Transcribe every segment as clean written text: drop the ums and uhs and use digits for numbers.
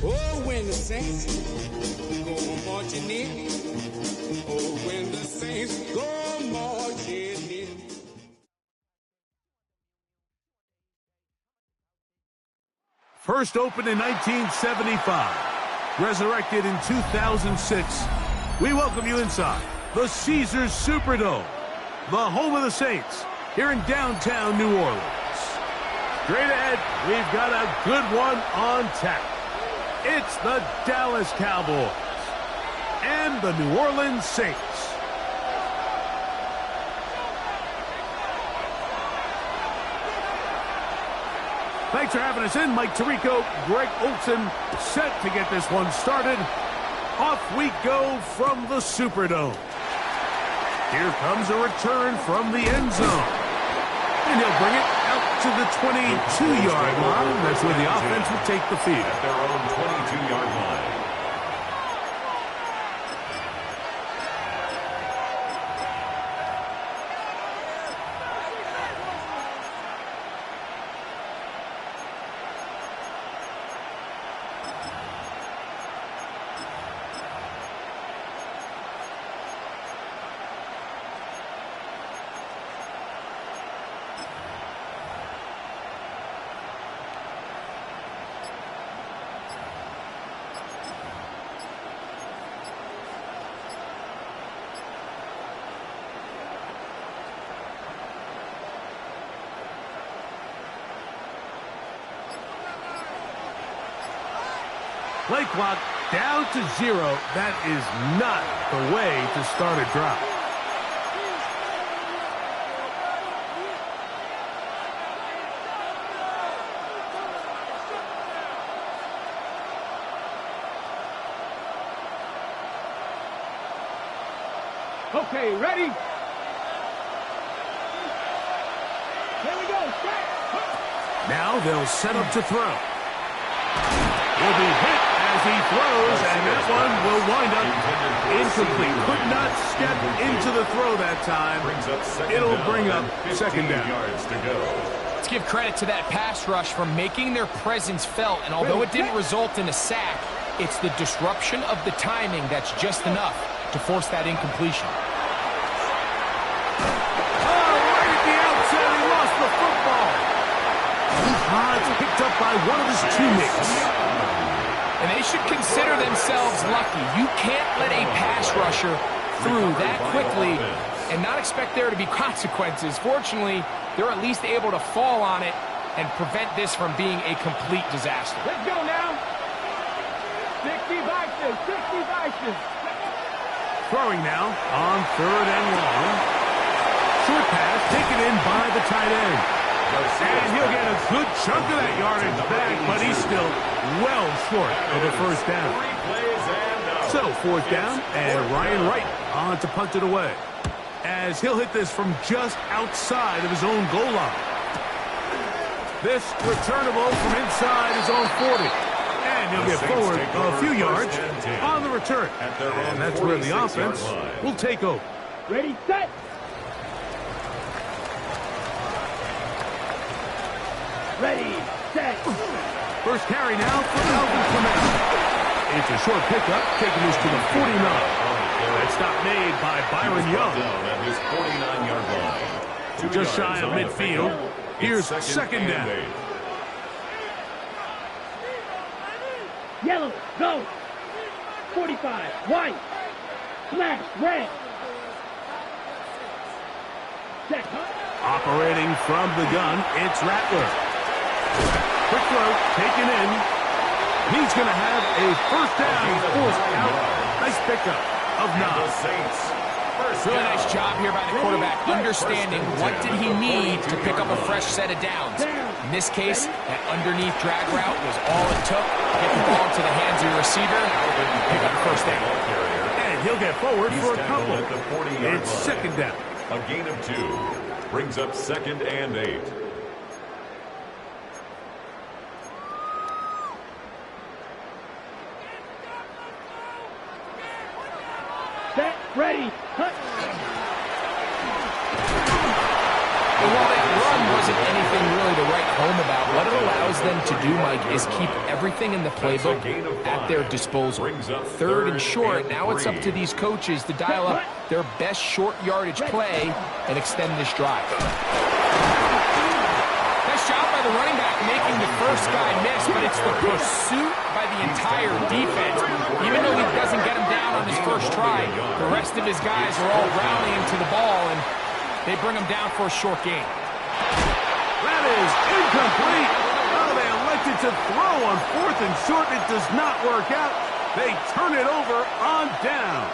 Oh, when the saints go marching in. Oh, when the saints go marching in. First opened in 1975, resurrected in 2006. We welcome you inside the Caesars Superdome, the home of the Saints, here in downtown New Orleans. Straight ahead, we've got a good one on tap. It's the Dallas Cowboys and the New Orleans Saints. Thanks for having us in. Mike Tirico, Greg Olson, set to get this one started. Off we go from the Superdome. Here comes a return from the end zone. And he'll bring it out to the 22-yard line. That's where the offense will take the field. At their own 22-yard line. Play clock down to 0. That is not the way to start a drive. Okay, ready? Here we go. Now they'll set up to throw. Will be hit as he throws, and that one will wind up incomplete. Could not step into the throw that time. It'll bring up second down. Let's give credit to that pass rush for making their presence felt, and although it didn't result in a sack, it's the disruption of the timing that's just enough to force that incompletion. Right at the outset, he lost the football. It's picked up by one of his teammates. And they should consider themselves lucky. You can't let a pass rusher through that quickly and not expect there to be consequences. Fortunately, they're at least able to fall on it and prevent this from being a complete disaster. Let's go now. 60 boxes, 60 boxes. Throwing now on 3rd and long. Short pass taken in by the tight end. And he'll get a good chunk of that yardage back, but he's still well short of the first down. So 4th down, and Ryan Wright on to punt it away, as he'll hit this from just outside of his own goal line. This returnable from inside his own 40. And he'll get forward a few yards on the return. And that's where the offense will take over. Ready, set. Ready, set. First carry now for Alvin Clement. It's a short pickup, taking this to the 49. That stop made by Byron Young. At his 49-yard line. Just shy of midfield. Here's second down. Yellow, go. 45, white. Slash, red. Check. Operating from the gun, it's Rattler. Quick throw, taken in. He's going to have a first down. Forced out. Nice pickup of 9. Really nice job here by the quarterback, understanding what did he need to pick up a fresh set of downs. In this case, that underneath drag route was all it took. Get the ball to the hands of your receiver, pick up the first down. And he'll get forward for a couple. It's second down. A gain of 2 brings up 2nd and 8. Set, ready, cut. And while that run wasn't anything really to write home about, what it allows them to do, Mike, is keep everything in the playbook at their disposal. Third and short, now it's up to these coaches to dial up their best short yardage play and extend this drive. Nice job by the running back making the first guy miss, but it's the pursuit by the entire defense. Even though he doesn't get him down on his first try, the rest of his guys are all rallying to the ball, and they bring him down for a short gain. That is incomplete. Oh, they elected to throw on 4th and short. It does not work out. They turn it over on down.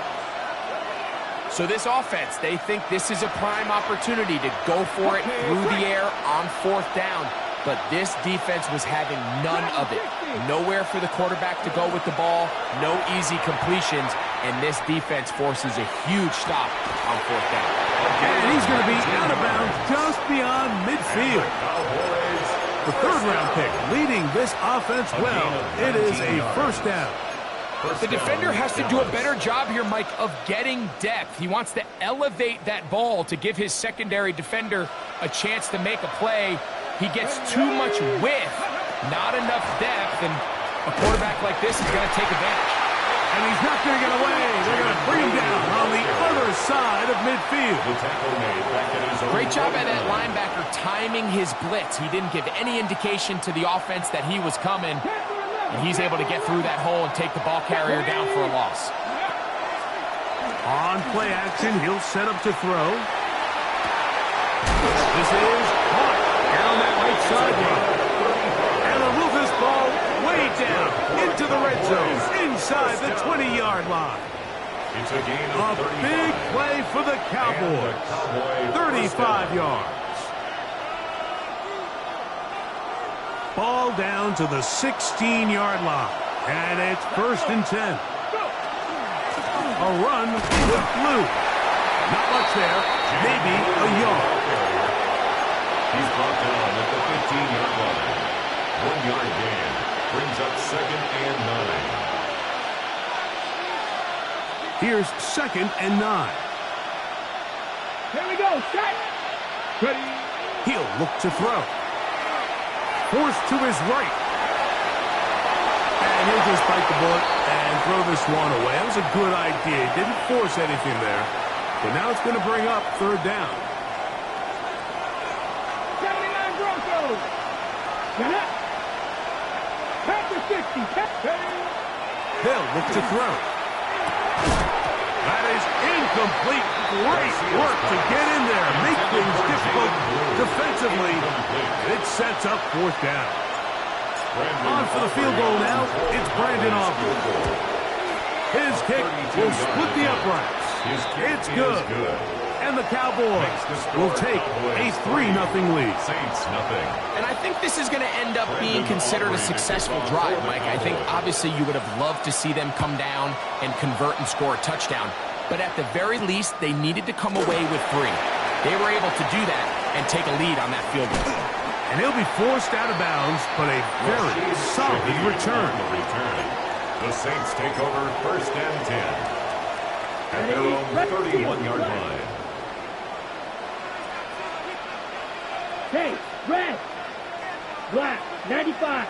So this offense, they think this is a prime opportunity to go for it through the air on 4th down. But this defense was having none of it. Nowhere for the quarterback to go with the ball, no easy completions, and this defense forces a huge stop on 4th down. And he's going to be out of bounds just beyond midfield. The 3rd-round pick leading this offense well. It is a first down. The defender has to do a better job here, Mike, of getting depth. He wants to elevate that ball to give his secondary defender a chance to make a play. He gets too much width, not enough depth, and a quarterback like this is going to take advantage. And he's not going to get away. They're going to bring him down on the other side of midfield. Great job by that linebacker timing his blitz. He didn't give any indication to the offense that he was coming, and he's able to get through that hole and take the ball carrier down for a loss. On play action, he'll set up to throw. This is caught down that right sideline. And they'll move this ball way down into the red zone, inside the 20-yard line. It's a gain A of 35. big play for the Cowboys. 35 yards. Ball down to the 16-yard line. And it's 1st and 10. A run with Blue. Not much there. Maybe a yard. He's brought down at the 15-yard line. 1-yard gain. Brings up 2nd and 9. Here's 2nd and 9. Here we go. Set. Ready. He'll look to throw. Forced to his right. And he'll just bite the bullet and throw this one away. That was a good idea. He didn't force anything there. But now it's going to bring up 3rd down. 79 Broncos. Get up. Pass the 60. They'll look to throw. That is incomplete. Great work to get in there. Make things difficult defensively. It sets up 4th down. On for the field goal now. It's Brandon Aubrey. His kick will split the uprights. It's good. And the Cowboys will take a 3-0 lead. Saints nothing. And I think this is going to end up being considered a successful drive, Mike. I think obviously you would have loved to see them come down and convert and score a touchdown. But at the very least, they needed to come away with 3. They were able to do that and take a lead on that field goal. And he'll be forced out of bounds, but a very solid return. The Saints take over 1st and 10. At their own 31-yard line. Hey, red. Black. 95.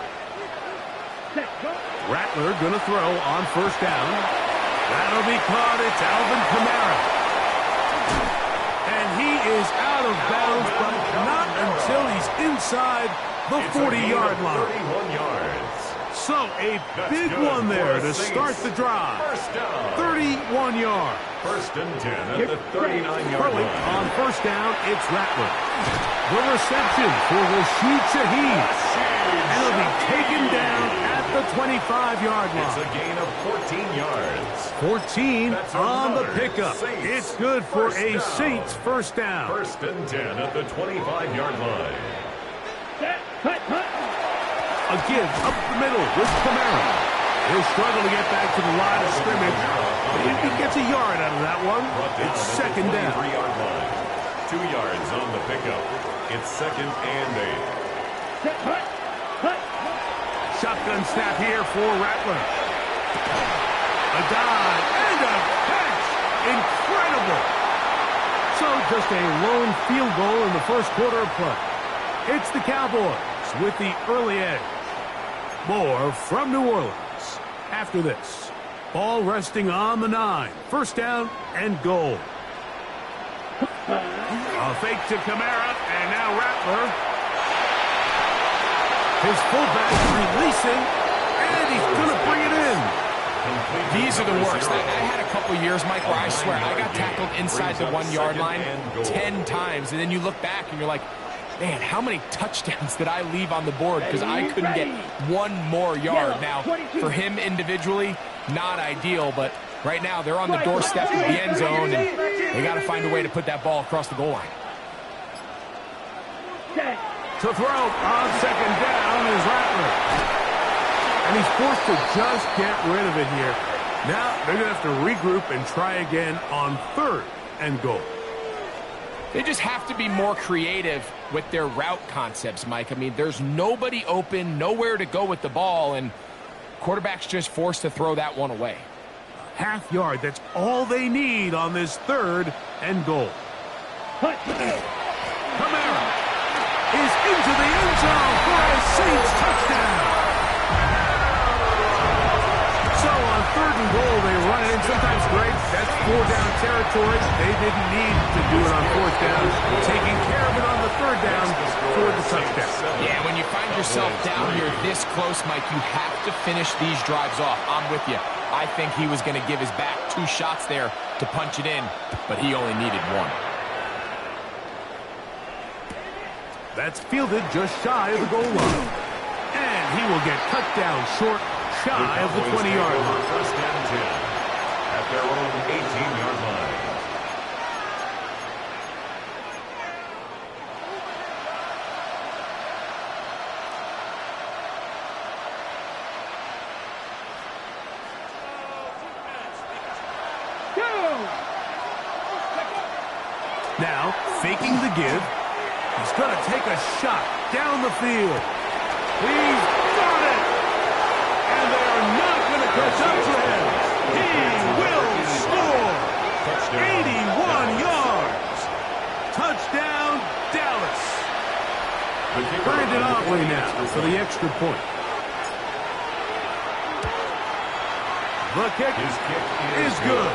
Set. Go. Rattler going to throw on 1st down. That'll be caught. It's Alvin Kamara. And he is out of bounds, but not until he's inside the 40-yard line. 31 yards. So a big one there to start the drive. 31 yards. 1st and 10 at the 39-yard Early line. on 1st down, it's Rattler. The reception for Rashid Shaheed. And he'll be taken down at the 25-yard It's line. a gain of 14 yards. 14 That's on the another pickup. Saints It's good for first a down. Saints 1st down. 1st and 10 at the 25-yard line. Set. Cut. A give up the middle with Kamara. He'll struggle to get back to the line of scrimmage. He gets a yard out of that one. Brought down It's at 2nd the down. 23-yard line. 2 yards on the pickup. It's 2nd and 8. Set. Cut. Shotgun snap here for Rattler. A dive and a catch. Incredible. So just a lone field goal in the 1st quarter of play. It's the Cowboys with the early edge. More from New Orleans. After this, ball resting on the 9. First down and goal. A fake to Kamara, and now Rattler. His fullback releasing, and he's going to bring it in. These are the worst. I had a couple years, Mike, where I swear I got tackled inside the 1-yard line 10 times, and then you look back and you're like, man, how many touchdowns did I leave on the board because I couldn't get one more yard? Now, for him individually, not ideal, but right now they're on the doorstep of the end zone, and they got to find a way to put that ball across the goal line. To throw on second down is Rattler. And he's forced to just get rid of it here. Now they're going to have to regroup and try again on third and goal. They just have to be more creative with their route concepts, Mike. I mean, there's nobody open, nowhere to go with the ball, and quarterback's just forced to throw that one away. Half yard, that's all they need on this third and goal. Kamara is into the end zone for a Saints touchdown. So on third and goal, they run it in. Sometimes great. That's 4-down territory. They didn't need to do it on 4th down. Taking care of it on the 3rd down for the touchdown. Yeah, when you find yourself down here this close, Mike, you have to finish these drives off. I'm with you. I think he was going to give his back 2 shots there to punch it in, but he only needed 1. That's fielded just shy of the goal line. And he will get cut down short, shy of the 20-yard line. First and 10 at their own 18-yard line. Now, faking the give. He's going to take a shot down the field. He's got it! And they are not going to catch up to him. He will score! 81 yards! Touchdown, Dallas! Brandon Aubrey now for the extra point. The kick is good.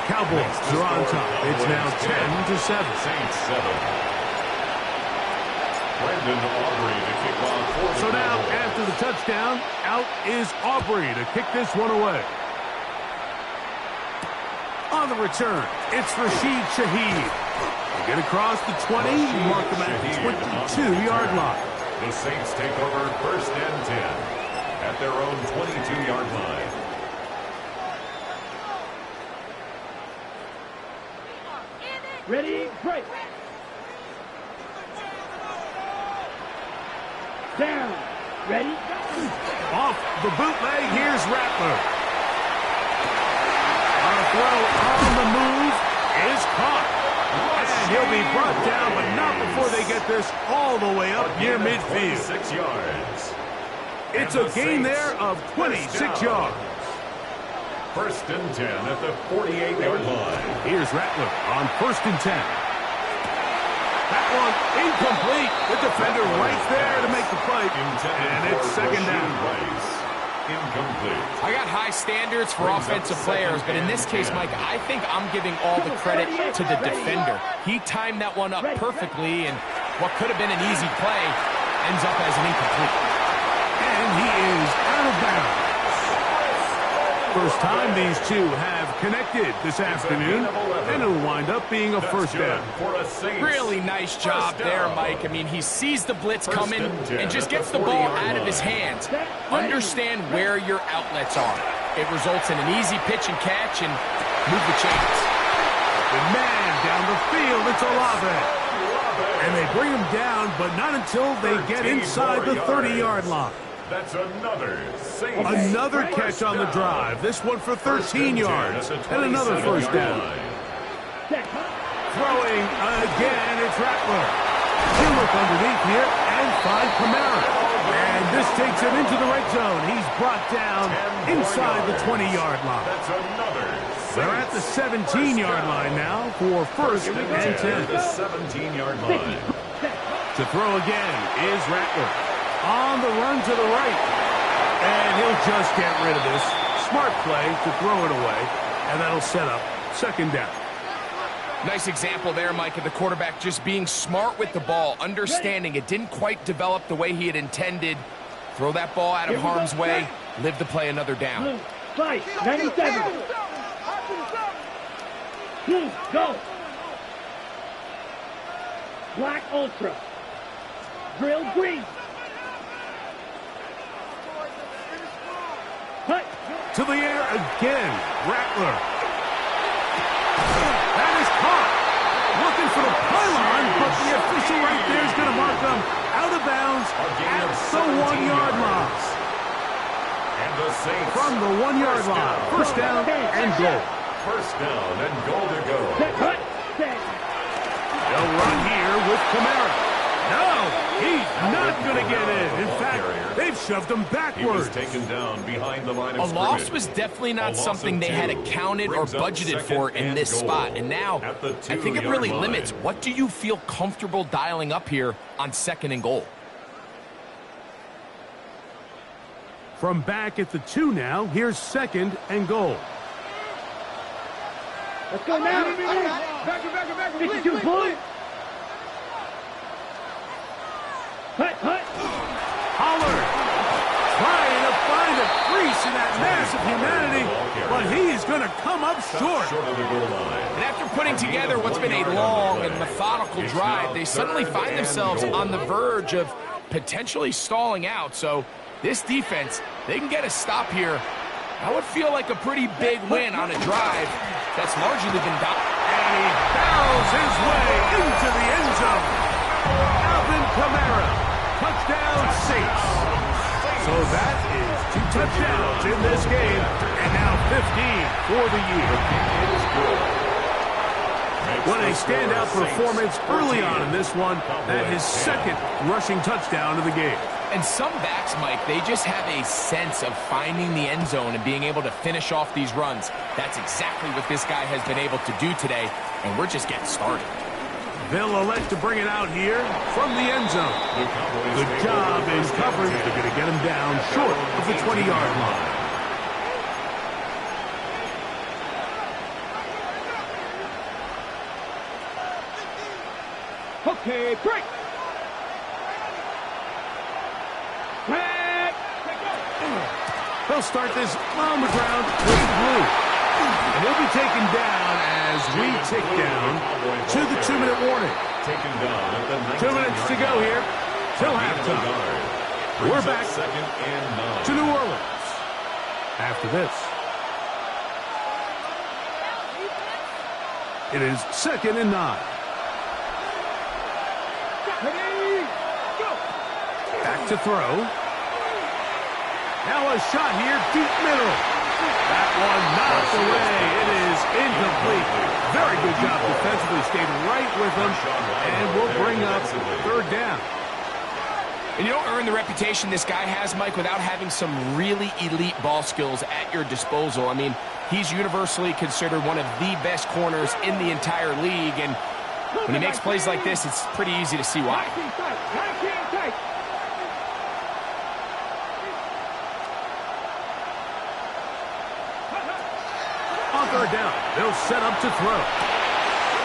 Cowboys are on top. It's now 10-7. Saints 7. Brandon Aubrey to kick off. So now, after the touchdown, out is Aubrey to kick this one away. On the return, it's Rashid Shaheed. They get across the 20, mark them at the 22-yard line. The Saints take over first and 10 at their own 22-yard line. Ready, break. Down. Ready, go. Off the bootleg, here's Rattler. A throw on the move is caught. And he'll be brought down, but not before they get this all the way up near midfield. 6 yards. It's a gain there of 26 yards. First and 10 at the 48-yard line. Here's Rattler on first and 10. That one incomplete. The defender right there to make the play. And it's second down. Incomplete. I got high standards for offensive players, but in this case, Mike, I think I'm giving all the credit to the defender. He timed that one up perfectly, and what could have been an easy play ends up as an incomplete. And he is out of bounds. First time these two have connected this afternoon, and it'll wind up being a first down. Really nice job there, Mike. I mean, he sees the blitz coming and just gets the ball out of his hands. Understand where your outlets are. It results in an easy pitch and catch and move the chains. The man down the field, it's Olave. And they bring him down, but not until they get inside the 30-yard line. That's another catch on the drive. This one for 13 yards. And another first down. Throwing again, it's Rattler. He'll look underneath here and find Kamara. And this takes him into the red zone. He's brought down inside the 20-yard line. That's another. They're at the 17-yard line now for first and 10. The 17-yard line. To throw again is Rattler. On the run to the right. And he'll just get rid of this. Smart play to throw it away. And that'll set up second down. Nice example there, Mike, of the quarterback just being smart with the ball, understanding it didn't quite develop the way he had intended. Throw that ball out of harm's way, live to play another down. Fight, 97. Blue, go. Black Ultra. Drill green. Hut. To the air again. Rattler. That is caught. Looking for the pylon, but the official right there is going to mark them out of bounds at the 1-yard line. And the Saints from the 1-yard line. First down and goal. First down and goal to go. They'll run here with Kamara. No, he's not going to get in. In fact, they've shoved him backwards. He was taken down behind the line of A scrimmage. loss was definitely not something they had accounted or budgeted for in this spot. And now, I think it really limits. What do you feel comfortable dialing up here on second and goal? From back at the 2 now, here's second and goal. Let's go now. Back, 52, blue. Hut. Pollard trying to find a crease in that mass of humanity, but he is going to come up short. Of the goal line. And after putting together what's been a long and methodical drive, they suddenly find themselves on the verge of potentially stalling out. So this defense, they can get a stop here. That would feel like a pretty big win on a drive that's largely been done. And he barrels his way into the end zone. Alvin Kamara, touchdown Saints. So that is 2 touchdowns in this game, and now 15 for the year. What a standout performance early on in this one, at his second rushing touchdown of the game. And some backs, Mike, they just have a sense of finding the end zone and being able to finish off these runs. That's exactly what this guy has been able to do today, and we're just getting started. They'll elect to bring it out here from the end zone. Good job in coverage. They're going to get him down short of the 20-yard line. Okay, break. They'll start this on the ground with blue. And he'll be taken down as we tick down to the 2-minute warning. Taken down at the 2 minutes to go here till halftime. We're back second and 9. to New Orleans after this. It is second and 9. Back to throw. Now a shot here, deep middle. That one knocked away. It is incomplete. Very good job defensively. Stayed right with them. And we'll bring up third down. And you don't earn the reputation this guy has, Mike, without having some really elite ball skills at your disposal. I mean, he's universally considered one of the best corners in the entire league. And when he makes plays like this, it's pretty easy to see why. On third down, they'll set up to throw.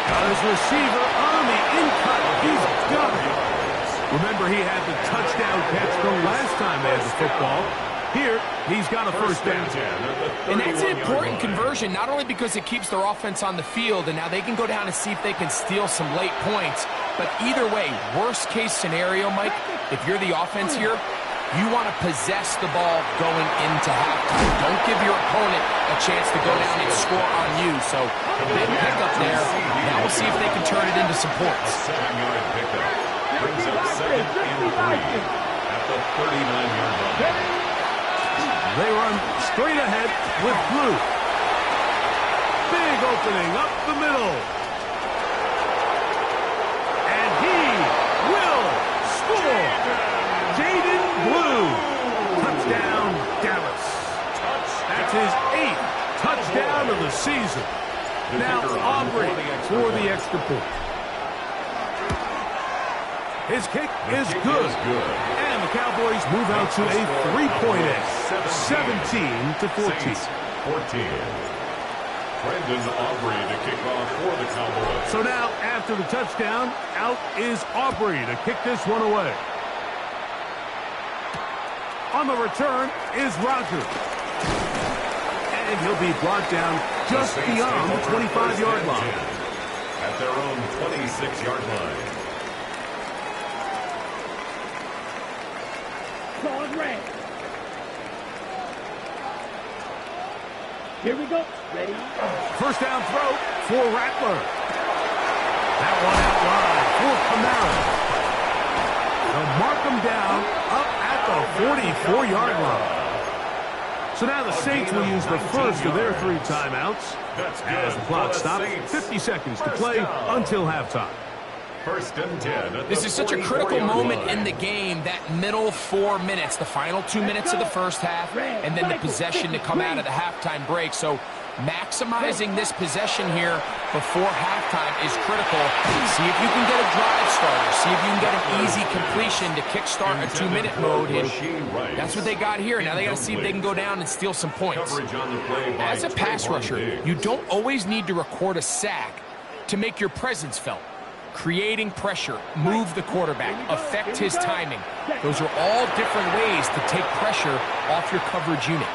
Got his receiver on the in-cut. He's got it. Remember, he had the touchdown catch the last time they had the football. Here, he's got a first down. And that's an important conversion, not only because it keeps their offense on the field, and now they can go down and see if they can steal some late points. But either way, worst-case scenario, Mike, if you're the offense here, you want to possess the ball going into halftime. Don't give your opponent a chance to go down and score on you. So, a big pickup there. Now we'll see if they can turn it into some points. 7-yard pickup. Brings up second and 3 at the 39-yard line. They run straight ahead with blue. Big opening up the middle. And he will score. Jaden Blue. Touchdown, Dallas. That's his 8th touchdown of the season. Now Aubrey for the extra point. His kick is good. And the Cowboys move out to a three-point edge, 17-14. 14. Brendan Aubrey to kick off for the Cowboys. So now, after the touchdown, out is Aubrey to kick this one away. On the return is Rogers. And he'll be brought down just beyond the 25-yard line. At their own 26-yard line. Call red. Here we go. Ready? First down throw for Rattler. That one out wide for Kamara. They'll mark him down up at the 44-yard line. So now the Saints will use the first of their 3 timeouts. As the clock stops, 50 seconds to play until halftime. First and 10. This is such a critical moment in the game, that middle 4 minutes, the final 2 minutes of the first half, and then the possession to come out of the halftime break. So maximizing this possession here before halftime is critical. See if you can get a drive starter. See if you can get an easy completion to kickstart a 2-minute mode. And that's what they got here. Now they got to see if they can go down and steal some points. As a pass rusher, you don't always need to record a sack to make your presence felt. Creating pressure, move the quarterback, affect his timing. Those are all different ways to take pressure off your coverage unit.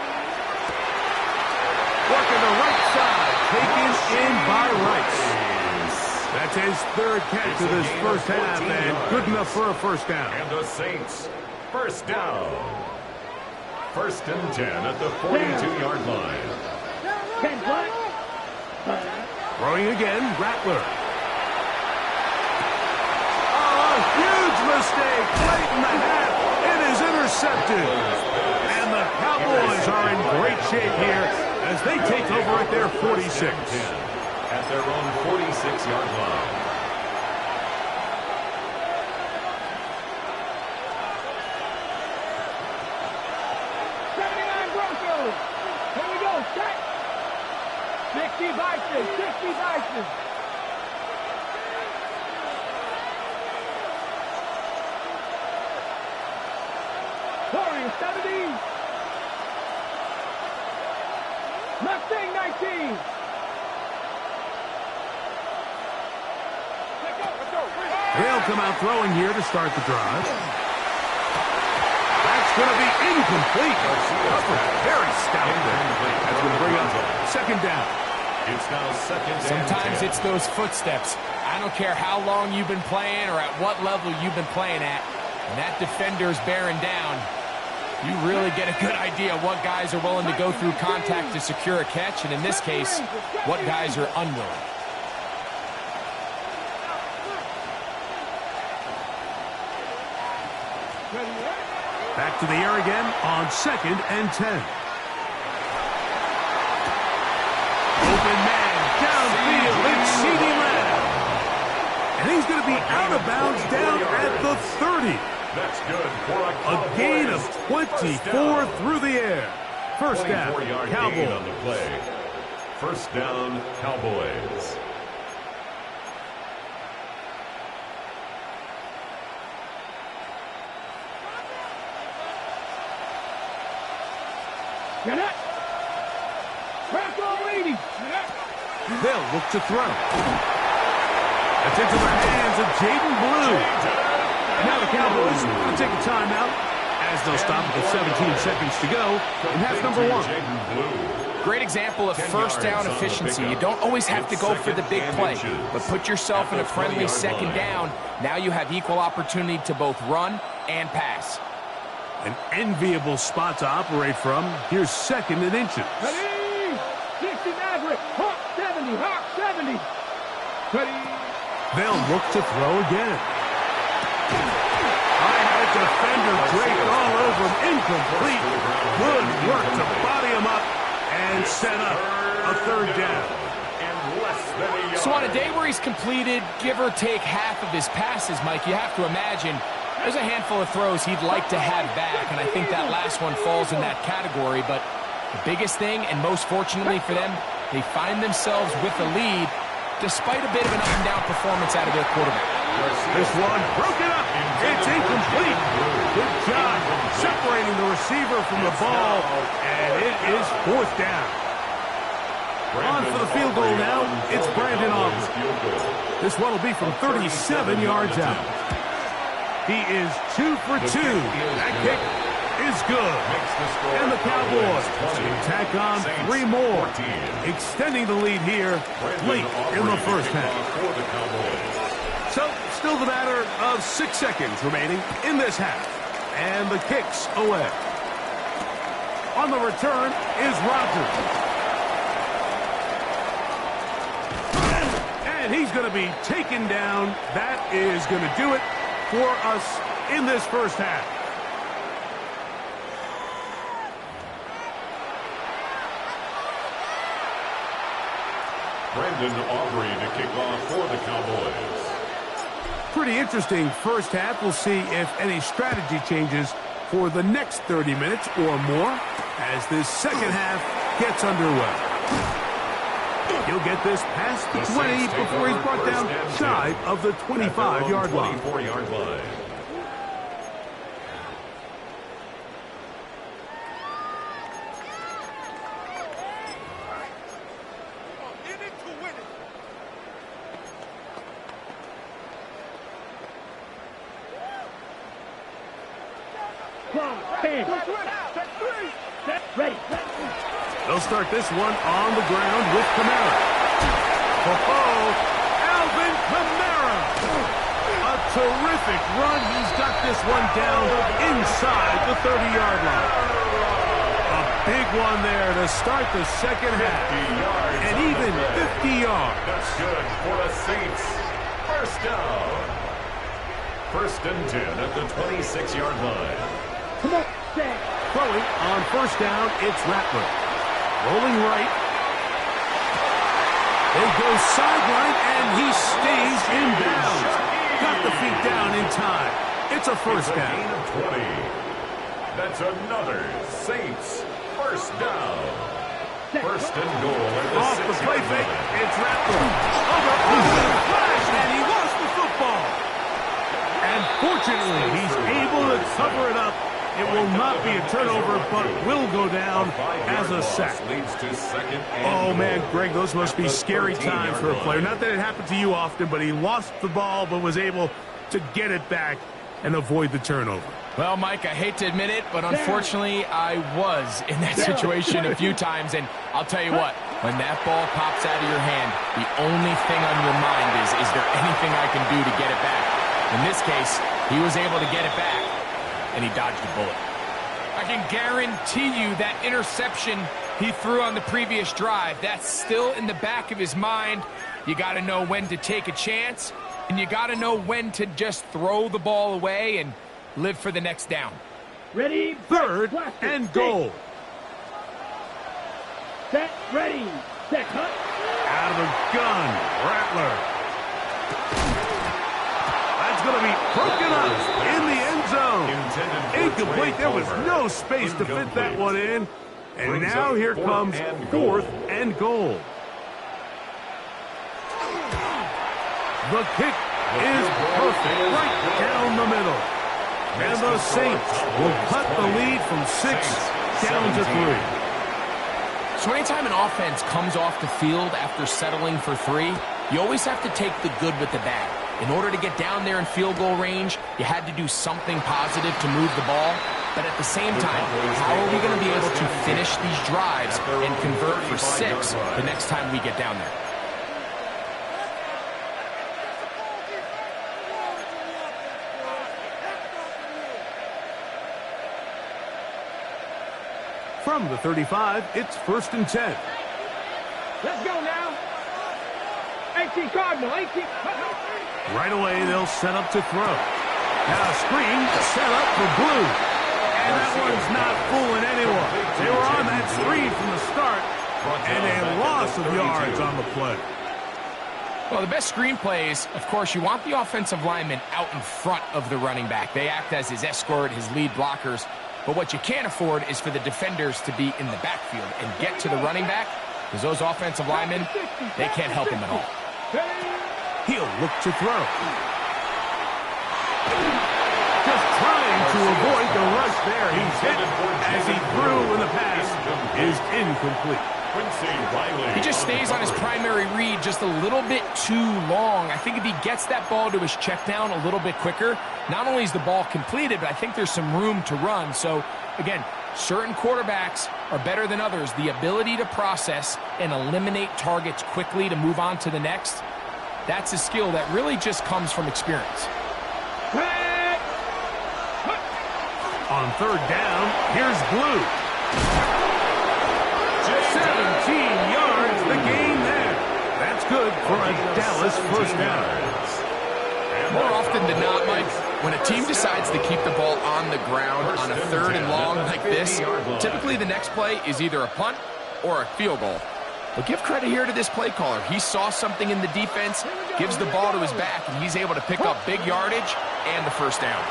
Working the right side, taken in by Rice. That's his 3rd catch of this first half, and good enough for a first down. And the Saints, first down. First and 10 at the 42-yard line. Throwing again, Rattler. Huge mistake late in the half. It is intercepted. And the Cowboys are in great shape here as they take over at their 46. At their own 46-yard line. Here we go, set. 60 Vikings, 60 Vikings. Pouring 70. Mustang 19. They'll come out throwing here to start the drive. That's going to be incomplete. Very stout there. That's going to bring up second down. It's now second. Sometimes it's those footsteps. I don't care how long you've been playing or at what level you've been playing at. When that defender's bearing down, you really get a good idea of what guys are willing to go through contact to secure a catch, and in this case, what guys are unwilling. Back to the air again on second and 10. Open man, downfield, it's CeeDee Lamb. And he's going to be out of bounds down at the 30. That's good for a gain of 24 through the air. First down, Cowboys. On the play. First down, Cowboys. Get it. Crack on leading. They'll look to throw. That's into the hands of Jaden Blue. And now the Cowboys will take a timeout as they'll stop with 17 seconds to go in half number 1. Great example of first down efficiency. You don't always have to go for the big play, but put yourself in a friendly second down. Now you have equal opportunity to both run and pass. An enviable spot to operate from. Here's second and inches. Ready? 60 Maverick. Hawk 70. Hawk 70. Ready? They'll look to throw again. I had a defender draped all over him. Incomplete. Good work to body him up and set up a third down. So on a day where he's completed, give or take half of his passes, Mike, you have to imagine there's a handful of throws he'd like to have back, and I think that last one falls in that category. But the biggest thing, and most fortunately for them, they find themselves with the lead despite a bit of an up-and-down performance out of their quarterback. This one broken up. It's incomplete. Good job separating the receiver from the ball, and it is fourth down. On for the field goal now. It's Brandon Aubrey. This one will be from 37 yards out. He is 2 for 2. That kick is good. And the Cowboys can tack on 3 more, extending the lead here late in the first half. So, still the matter of 6 seconds remaining in this half. And the kick's away. On the return is Rodgers. And he's going to be taken down. That is going to do it for us in this first half. Brandon Aubrey to kick off for the Cowboys. Pretty interesting first half. We'll see if any strategy changes for the next 30 minutes or more as this second half gets underway. He'll get this past the 20 before he's brought down shy of the 25-yard line. 24-yard line. They'll start this one on the ground with Kamara. Alvin Kamara. A terrific run. He's got this one down inside the 30-yard line. A big one there to start the second half. And even 50 yards. That's good for the Saints. First down. First and 10 at the 26-yard line. Come on, Jack. Throwing on first down, it's Rattler. Rolling right. They go sideline, and he stays in bounds. Got the feet down in time. It's a first down. Gain of 20. That's another Saints first down. First and goal at the Off the 6-yard play fake, line. it's Rattler. Over the flash, and he lost the football. And fortunately, he's able to cover it up. It will not be a turnover, but will go down as a sack. Oh, man, Greg, those must be scary times for a player. Not that it happened to you often, but he lost the ball but was able to get it back and avoid the turnover. Well, Mike, I hate to admit it, but unfortunately, I was in that situation a few times. And I'll tell you what, when that ball pops out of your hand, the only thing on your mind is there anything I can do to get it back? In this case, he was able to get it back, and he dodged a bullet. I can guarantee you that interception he threw on the previous drive, that's still in the back of his mind. You got to know when to take a chance, and you got to know when to just throw the ball away and live for the next down. Ready? Third and goal. Set, ready, set, cut. Out of the gun, Rattler. That's going to be broken up in the end zone. Incomplete. There was no space to fit that one in. And now here comes fourth and goal. The kick is perfect, right down the middle. And the Saints will cut the lead from 6 down to 3. So anytime an offense comes off the field after settling for 3, you always have to take the good with the bad. In order to get down there in field goal range, you had to do something positive to move the ball. But at the same time, how are we going to be able to finish these drives and convert for 6 the next time we get down there? From the 35, it's first and 10. Let's go now. 18 Cardinal, 18. Right away, they'll set up to throw. Now a screen set up for Blue. And that one's not fooling anyone. They were on that screen from the start, and a loss of yards on the play. Well, the best screen plays, of course, you want the offensive lineman out in front of the running back. They act as his escort, his lead blockers. But what you can't afford is for the defenders to be in the backfield and get to the running back, because those offensive linemen, they can't help him at all. He'll look to throw. Just trying to avoid the rush there. He's hit as he threw, and the pass is incomplete. He just stays on his primary read just a little bit too long. I think if he gets that ball to his check down a little bit quicker, not only is the ball completed, but I think there's some room to run. So, again, certain quarterbacks are better than others. The ability to process and eliminate targets quickly to move on to the next, that's a skill that really just comes from experience. On third down, here's Blue. 17 yards, the gain there. That's good for a Dallas first down. More often than not, Mike, when a team decides to keep the ball on the ground on a third and long like this, typically the next play is either a punt or a field goal. But give credit here to this play caller. He saw something in the defense, gives the ball to his back, and he's able to pick up big yardage and the first down.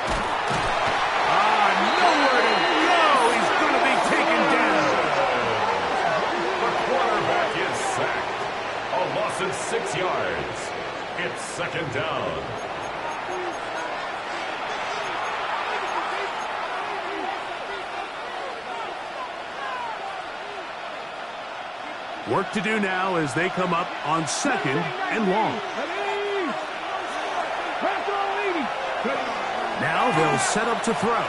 Nowhere to go. He's going to be taken down. The quarterback is sacked. A loss of 6 yards. It's second down. Work to do now as they come up on second and long. Now they'll set up to throw.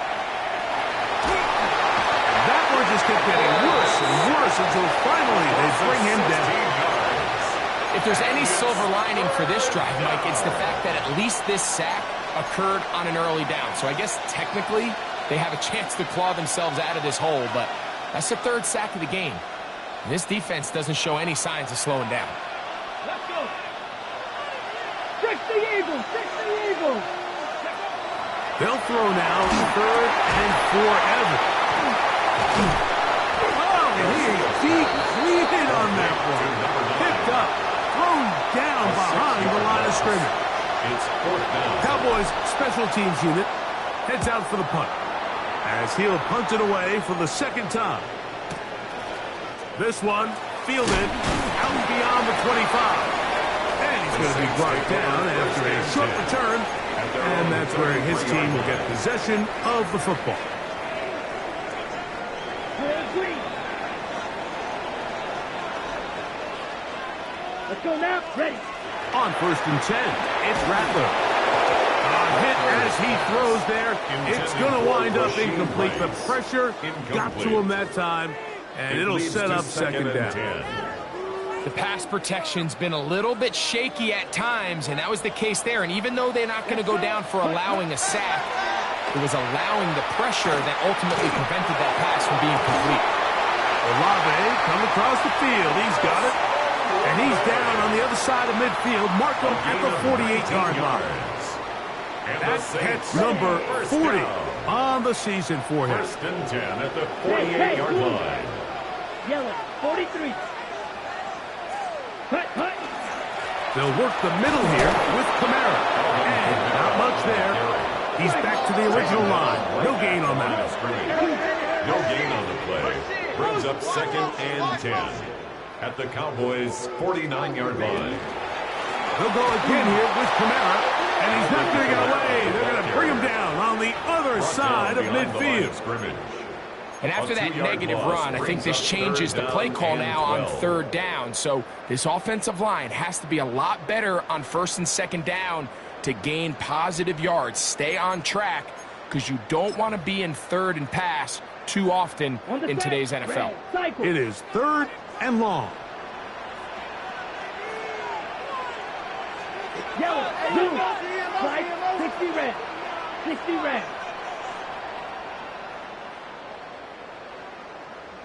That one just kept getting worse and worse until finally they bring him down. If there's any silver lining for this drive, Mike, it's the fact that at least this sack occurred on an early down. So I guess technically they have a chance to claw themselves out of this hole, but that's the third sack of the game. And this defense doesn't show any signs of slowing down. Let's go. Fix the Eagles. Fix the Eagles. They'll throw now third and forever. Oh, he completed on that one. Picked up, thrown down behind the line of scrimmage. It's fourth down. Cowboys special teams unit heads out for the punt as he'll punt it away for the second time. This one fielded out beyond the 25. And he's going to be brought down after a short return. And that's where his team will get possession of the football. Let's go now. Ready. On first and 10, it's Rattler. Hit as he throws there. It's going to wind up incomplete. The pressure got to him that time, and it'll set up second down. The pass protection's been a little bit shaky at times, and that was the case there. And even though they're not going to go down for allowing a sack, it was allowing the pressure that ultimately prevented that pass from being complete. Olave come across the field. He's got it. And he's down on the other side of midfield. Mark him at the 48-yard line. That's catch number 40 on the season for him. First and 10 at the 48-yard line. Yellow, 43. Cut. They'll work the middle here with Kamara. And not much there. He's back to the original line. No gain on that. No gain on the play. Brings up second and 10 at the Cowboys' 49-yard line. They'll go again here with Kamara. And he's not going to get away. They're going to bring him down on the other side of midfield. And after that negative run, I think this changes the play call now on third down. So this offensive line has to be a lot better on first and second down to gain positive yards. Stay on track because you don't want to be in third and pass too often in today's NFL. It is third and long. Yellow, blue, stripe, 60 red. 60 red.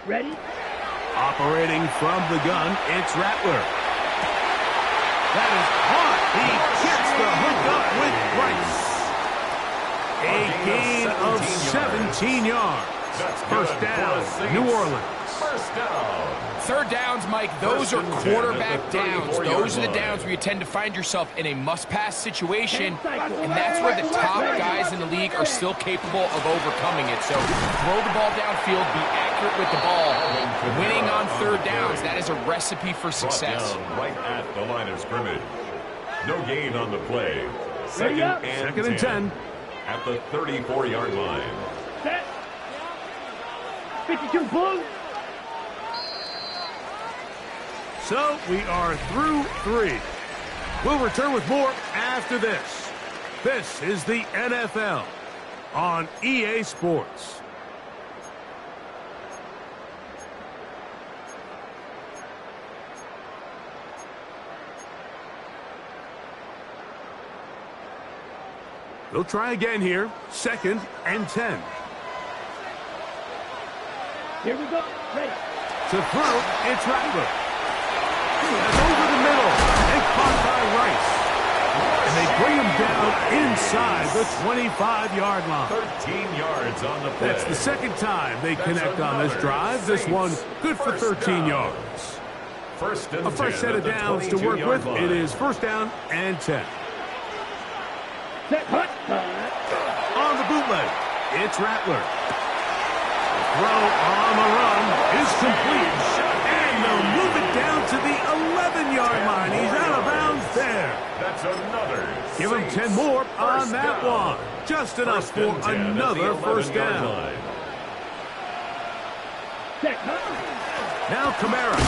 Ready? Operating from the gun, it's Rattler. That is hard. He gets the hook up with Rice. A gain of 17 yards. First down, New Orleans. First down. Third downs, Mike, those are quarterback downs. Those are the downs where you tend to find yourself in a must-pass situation, and that's where the top guys in the league are still capable of overcoming it. So throw the ball downfield, be accurate with the ball. Winning on third downs, that is a recipe for success. Right at the line of scrimmage. No gain on the play. Second and 10. at the 34-yard line. Set. 52 Blue. So we are through 3. We'll return with more after this. This is the NFL on EA Sports. They'll try again here. 2nd and 10. Here we go. Ready. To throw, it's Rattler. That's over the middle and caught by Rice. And they bring him down inside the 25-yard line. 13 yards on the play. That's the second time they connect on this drive. This one good for 13 yards. A fresh set of downs to work with. It is 1st down and 10. Set. Hut. On the bootleg, it's Rattler. The throw on the run is complete. And they'll move it down to the 11-yard line. He's out of bounds there. That's another. Give him 10 more on that one. Just enough for another 1st down. Set. Now Kamara.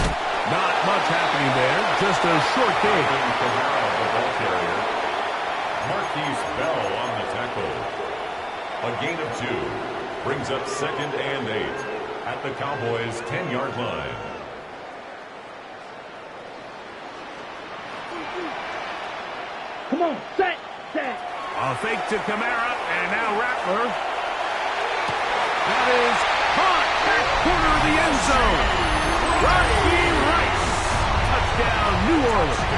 Not much happening there. Just a short game. Kamara, the ball carrier. Marquise Bell on the tackle. A gain of 2. Brings up 2nd and 8 at the Cowboys' 10-yard line. Come on. Set. A fake to Kamara, and now Rattler. That is caught back corner of the end zone. Rocky Rice. Touchdown, New Orleans.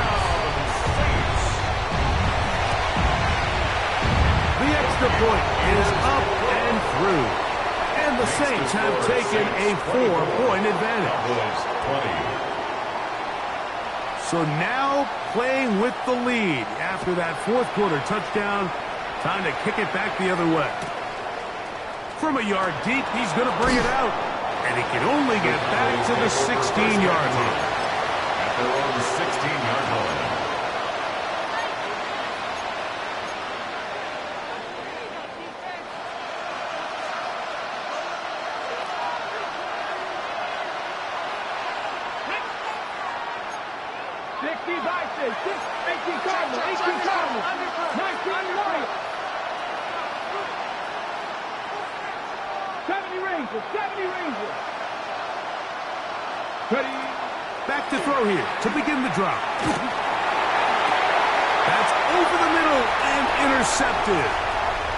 The extra point is up and through. And the Saints have taken a 4-point advantage. So now playing with the lead after that 4th quarter touchdown. Time to kick it back the other way. From a yard deep, he's going to bring it out. And he can only get back to the 16-yard line. At their own 16-yard line. Back to throw here to begin the drive. That's over the middle and intercepted.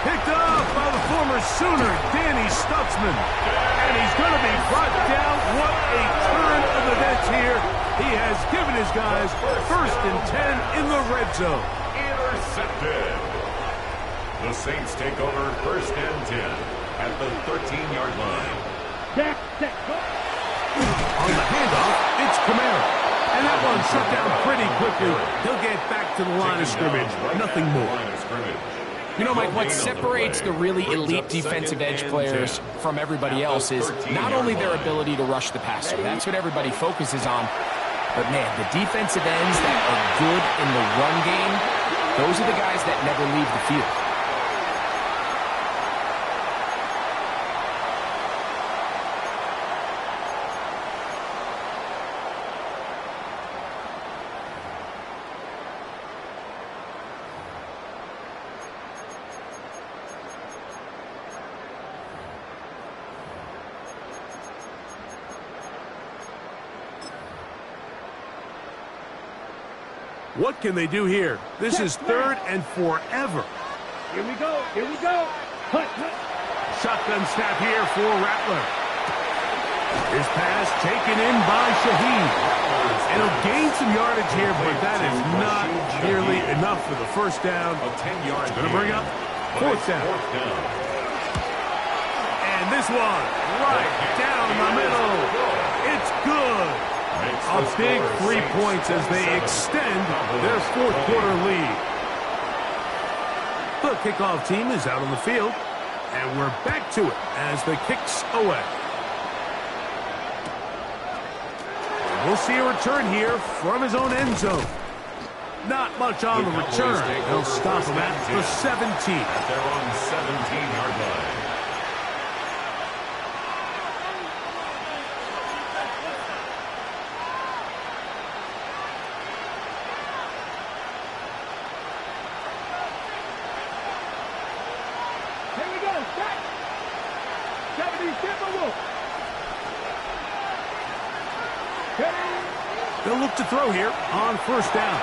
Picked up by the former Sooner, Danny Stutzman. And he's going to be brought down. What a turn of events here. He has given his guys 1st and 10 in the red zone. Intercepted. The Saints take over 1st and 10 at the 13-yard line. On the handoff, it's Kamara. And that one shut down pretty quickly. He'll get back to the line of scrimmage. Nothing more. You know, Mike, what separates the really elite defensive edge players from everybody else is not only their ability to rush the passer. That's what everybody focuses on. But, man, the defensive ends that are good in the run game, those are the guys that never leave the field. What can they do here? This is 3rd and forever. Here we go. Shotgun snap here for Rattler. His pass taken in by Shaheed. And he'll gain some yardage here, but that is not nearly enough for the 1st down. A 10-yard Going to bring up 4th down. And this one right down the middle. It's good. A big 3 points as they extend their 4th quarter lead. The kickoff team is out on the field, and we're back to it as the kick's away. And we'll see a return here from his own end zone. Not much on the return. They'll stop him at the 17. At their own 17-yard line. Here we go. Set. 70 Timberwolves. They'll look to throw here on first down.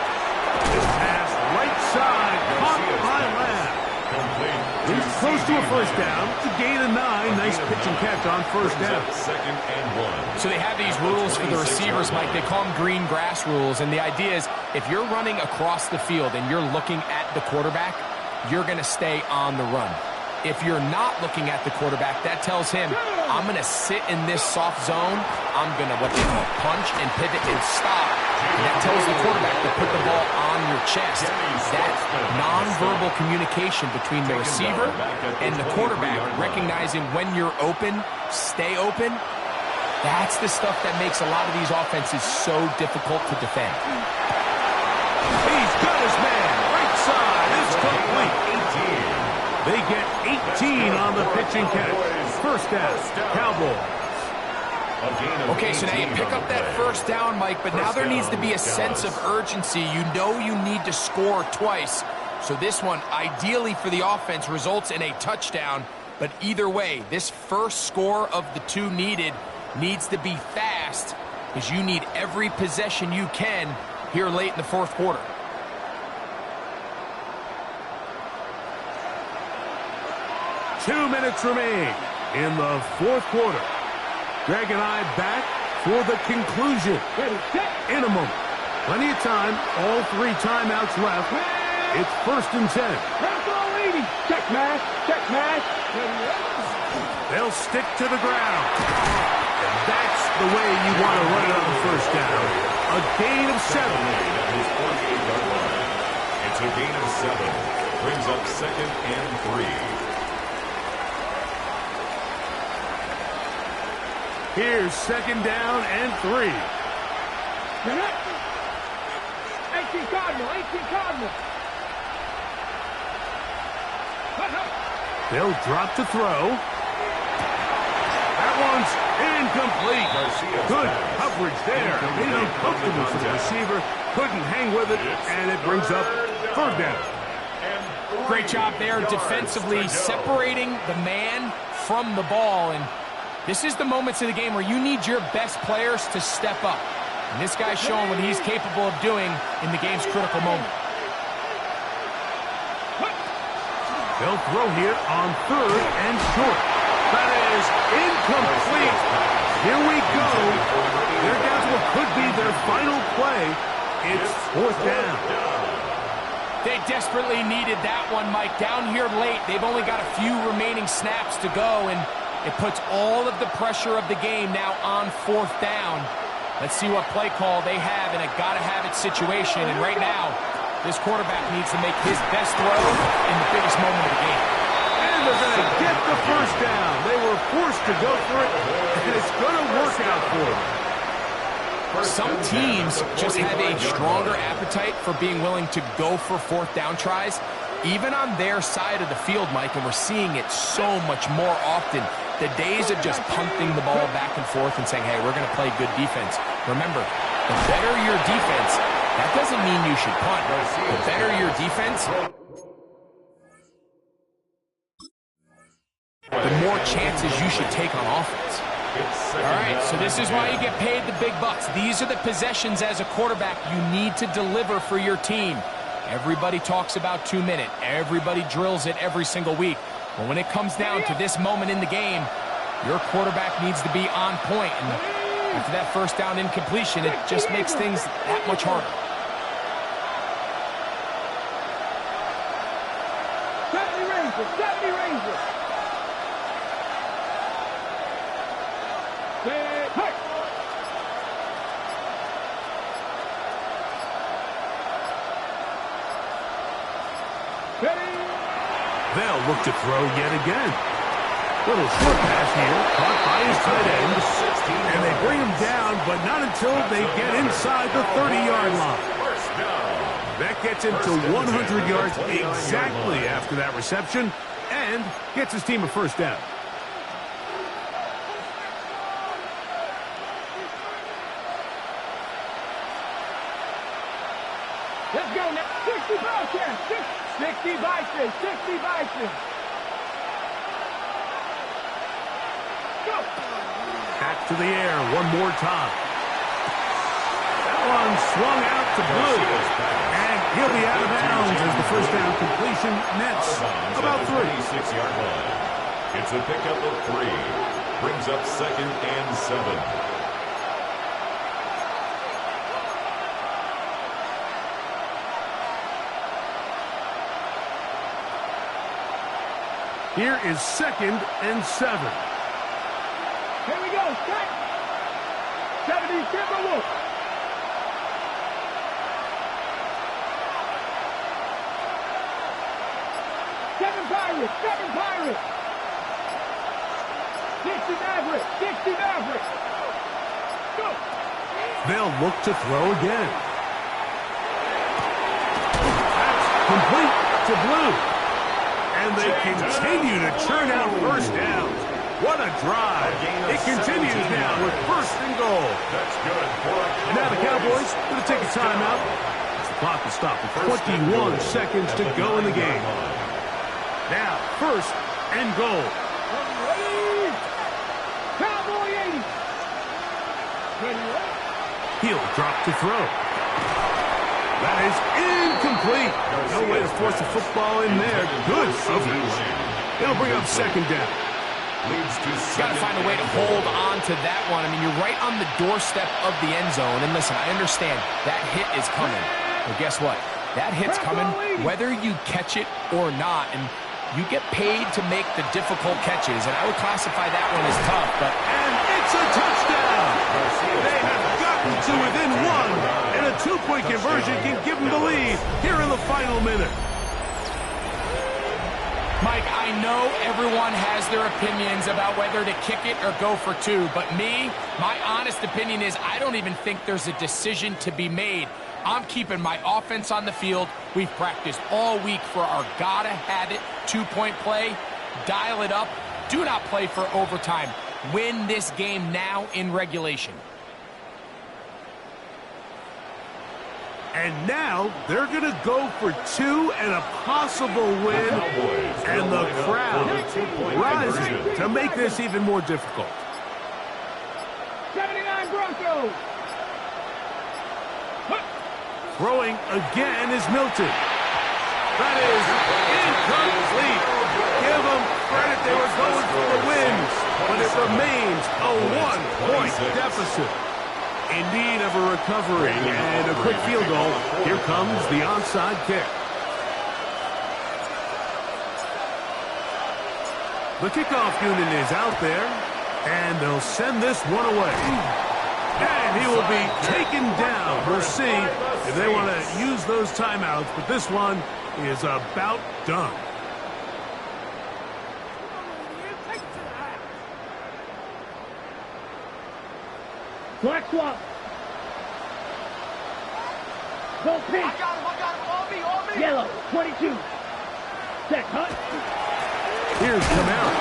This pass right side, caught by Lamb. He's close to a first down. It's a gain of 9. Nice pitch and catch on first down. Second and 1. So they have these rules for the receivers, Mike. They call them green grass rules. And the idea is if you're running across the field and you're looking at the quarterback, you're going to stay on the run. If you're not looking at the quarterback, that tells him, I'm going to sit in this soft zone. I'm going to, what they call, punch and pivot and stop. And that tells the quarterback to put the ball on your chest. That nonverbal communication between the receiver and the quarterback, recognizing when you're open, stay open, that's the stuff that makes a lot of these offenses so difficult to defend. He's got his man. Right side is complete. They get 18 on the pitch and catch. First down, Cowboys. Okay, so now you pick up that first down, Mike, but now there needs to be a sense of urgency. You know you need to score twice. So this one, ideally for the offense, results in a touchdown. But either way, this first score of the 2 needed needs to be fast because you need every possession you can here late in the fourth quarter. Two minutes remain in the fourth quarter. Greg and I back for the conclusion. In a moment. Plenty of time. All 3 timeouts left. It's first and 10. Check mash. Check mash. They'll stick to the ground. And that's the way you want to run it on the first down. A gain of 7. It's a gain of 7. Brings up second and 3. Here's second down and 3. 18 Cardinal. They'll drop to throw. That one's incomplete. Good coverage there. Made it uncomfortable for the receiver. Couldn't hang with it, and it brings up third down. Great job there defensively, separating the man from the ball. And this is the moments of the game where you need your best players to step up. And this guy's showing what he's capable of doing in the game's critical moment. They'll throw here on third and short. That is incomplete. Here we go. They're down to what could be their final play. It's fourth down. They desperately needed that one, Mike. Down here late, they've only got a few remaining snaps to go, and it puts all of the pressure of the game now on fourth down. Let's see what play call they have in a gotta-have-it situation. And right now, this quarterback needs to make his best throw in the biggest moment of the game. And they're going to get the first down. They were forced to go for it, and it's going to work out for them. Some teams just have a stronger appetite for being willing to go for fourth down tries, even on their side of the field, Mike, and we're seeing it so much more often. The days of just punting the ball back and forth and saying, hey, we're going to play good defense. Remember, the better your defense, that doesn't mean you should punt. The better your defense, the more chances you should take on offense. All right, so this is why you get paid the big bucks. These are the possessions as a quarterback you need to deliver for your team. Everybody talks about 2 minutes. Everybody drills it every single week. But when it comes down to this moment in the game, your quarterback needs to be on point. And after that first down incompletion, it just makes things that much harder. 70 Rangers. 70 Rangers. They'll look to throw yet again. Little short pass here, caught by his tight end. And they bring him down, but not until they get inside the 30-yard line. First down. That gets him to 100 yards exactly after that reception and gets his team a first down. Let's go now. 60 Bison. 60 Bison. 60 Bison. Go. Back to the air one more time. That one swung out to Blue. And he'll be out of bounds as the first down completion nets about 3. 26-yard line. It's a pickup of 3. Brings up 2nd and 7. Here is 2nd and 7. Here we go. Set. 70 Timberwolves. Seven Pirates. 60 Mavericks. 60 Mavericks. Go. They'll look to throw again. That's complete to Blue. And they continue to churn out first downs. What a drive. It continues now with 1st and goal. That's good. And now the Cowboys going to take a timeout. As the clock will stop with 21 seconds to go in the game. Now, 1st and goal. Cowboy 80. He'll drop to throw. That is incomplete. No way to force the football in there. Good coverage. It'll bring up 2nd down. Got to find a way to hold on to that one. I mean, you're right on the doorstep of the end zone. And listen, I understand that hit is coming. But guess what? That hit's coming whether you catch it or not. And you get paid to make the difficult catches. And I would classify that one as tough. And it's a touchdown. They have gotten to within 1. And a 2-point conversion can give them the lead here in the final minute. Mike, I know everyone has their opinions about whether to kick it or go for 2, but my honest opinion is I don't even think there's a decision to be made. I'm keeping my offense on the field. We've practiced all week for our gotta-have-it 2-point play. Dial it up. Do not play for overtime. Win this game now in regulation. And now they're going to go for 2 and a possible win. And the crowd rising to make this even more difficult. 79 Broncos. Throwing again is Milton. That is incomplete. Give them credit. They were going for the wins. But it remains a 1-point deficit. In need of a recovery and a quick field goal. Here comes the onside kick. The kickoff unit is out there, and they'll send this one away. And he will be taken down. We'll see if they want to use those timeouts, but this one is about done. Black swap. Go pink. I got him. On me. Yellow, 22. Set, cut. Here's Camaro.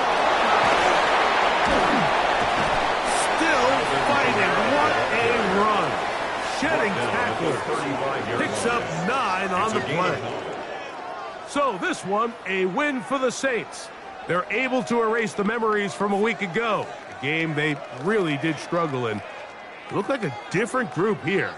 Still fighting. What a run. Shedding tackle. Picks up 9 on the play. So this one, a win for the Saints. They're able to erase the memories from a week ago. A game they really did struggle in. It looked like a different group here.